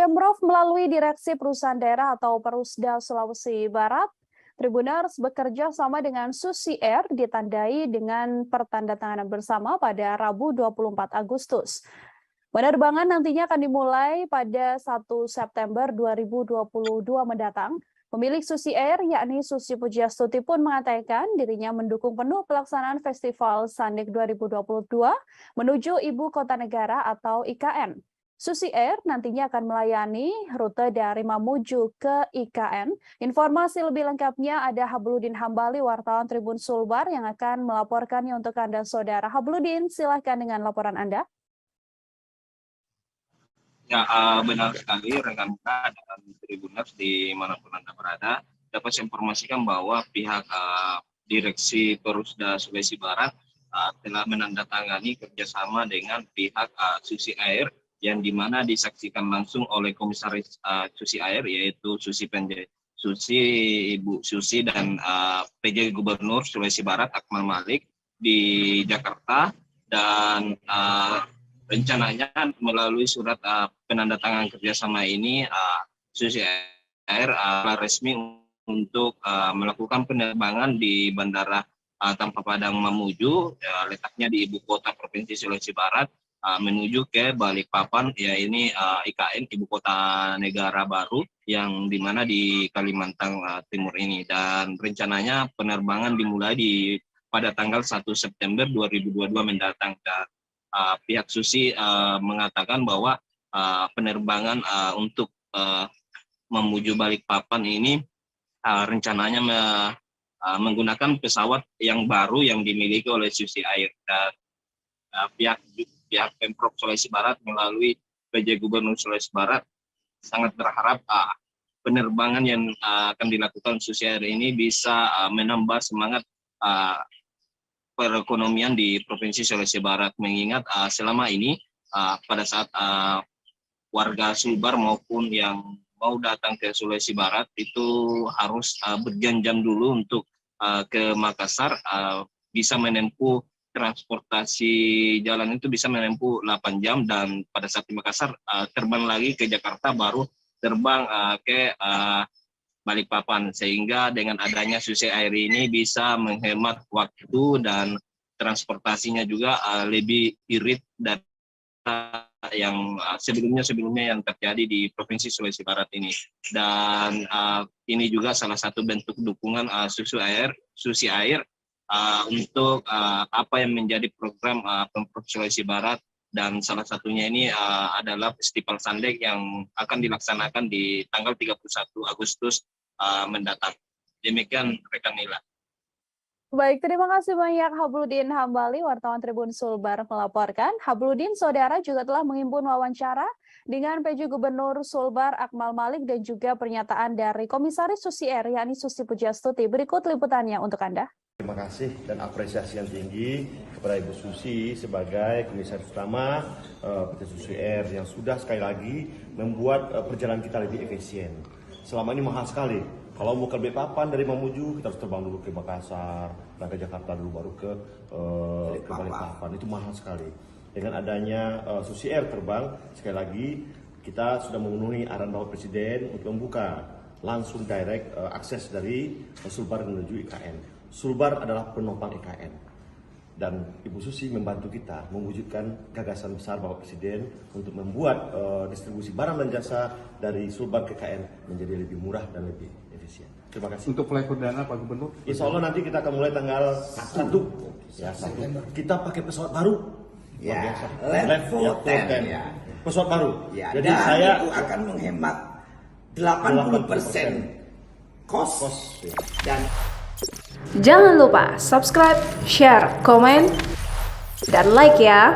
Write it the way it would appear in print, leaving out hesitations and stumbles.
Pemprov melalui Direksi Perusahaan Daerah atau Perusda Sulawesi Barat, Tribuners bekerja sama dengan Susi Air ditandai dengan pertandatanganan bersama pada Rabu 24 Agustus. Penerbangan nantinya akan dimulai pada 1 September 2022 mendatang. Pemilik Susi Air, yakni Susi Pujiastuti pun mengatakan dirinya mendukung penuh pelaksanaan Festival Sandik 2022 menuju Ibu Kota Negara atau IKN. Susi Air nantinya akan melayani rute dari Mamuju ke IKN. Informasi lebih lengkapnya ada Habluddin Hambali, wartawan Tribun Sulbar yang akan melaporkannya untuk Anda, Saudara. Habluddin, silahkan dengan laporan Anda. Ya, benar sekali rekan-rekan dan Tribuners dimanapun Anda berada, dapat saya informasikan bahwa pihak Direksi Perusda Sulawesi Barat telah menandatangani kerjasama dengan pihak Susi Air, yang dimana disaksikan langsung oleh Komisaris Susi Air, yaitu Ibu Susi dan PJ Gubernur Sulawesi Barat Akmal Malik di Jakarta, dan rencananya melalui surat penandatanganan kerjasama ini Susi Air resmi untuk melakukan penerbangan di Bandara Tanpa Padang Mamuju, letaknya di ibu kota Provinsi Sulawesi Barat, menuju ke Balikpapan, ini IKN, Ibu Kota Negara baru, yang dimana di Kalimantan Timur ini. Dan rencananya penerbangan dimulai pada tanggal 1 September 2022 mendatang. Dan pihak Susi mengatakan bahwa penerbangan untuk menuju Balikpapan ini rencananya menggunakan pesawat yang baru yang dimiliki oleh Susi Air. Dan pihak Pemprov Sulawesi Barat melalui PJ Gubernur Sulawesi Barat sangat berharap penerbangan yang akan dilakukan Susi Air ini bisa menambah semangat perekonomian di Provinsi Sulawesi Barat, mengingat selama ini pada saat warga Sulbar maupun yang mau datang ke Sulawesi Barat itu harus berjam-jam dulu untuk ke Makassar, bisa menempuh transportasi jalan itu bisa menempuh 8 jam, dan pada saat di Makassar terbang lagi ke Jakarta, baru terbang ke Balikpapan. Sehingga dengan adanya Susi Air ini bisa menghemat waktu dan transportasinya juga lebih irit dari yang sebelumnya yang terjadi di Provinsi Sulawesi Barat ini. Dan ini juga salah satu bentuk dukungan Susi Air untuk apa yang menjadi program Pemprov Sulawesi Barat, dan salah satunya ini adalah Festival Sandik yang akan dilaksanakan di tanggal 31 Agustus mendatang. Demikian rekan Nila. Baik, terima kasih banyak Habluddin Hambali, wartawan Tribun Sulbar melaporkan. Habluddin, saudara, juga telah menghimpun wawancara dengan PJ Gubernur Sulbar Akmal Malik dan juga pernyataan dari Komisaris Susi Air, yakni Susi Pujiastuti. Berikut liputannya untuk Anda. Terima kasih dan apresiasi yang tinggi kepada Ibu Susi sebagai Komisaris Utama PT Susi Air yang sudah sekali lagi membuat perjalanan kita lebih efisien. Selama ini mahal sekali. Kalau mau ke Balikpapan dari Mamuju, kita harus terbang dulu ke Makassar, dan ke Jakarta dulu, baru ke Balikpapan. Itu mahal sekali. Dengan adanya Susi Air terbang, sekali lagi kita sudah memenuhi arahan Bapak Presiden untuk membuka langsung direct akses dari Sulbar menuju IKN. Sulbar adalah penopang IKN, dan Ibu Susi membantu kita mewujudkan gagasan besar Bapak Presiden untuk membuat distribusi barang dan jasa dari Sulbar ke IKN menjadi lebih murah dan lebih efisien. Terima kasih. Untuk flight perdana Pak Gubernur? Insya Allah nanti kita akan mulai tanggal 1. Ya, 1. Kita pakai pesawat baru. Ya, level 10. Ya. Pesawat baru. Ya, jadi dan saya itu akan menghemat 80% cost. Ya. Dan jangan lupa subscribe, share, komen, dan like ya.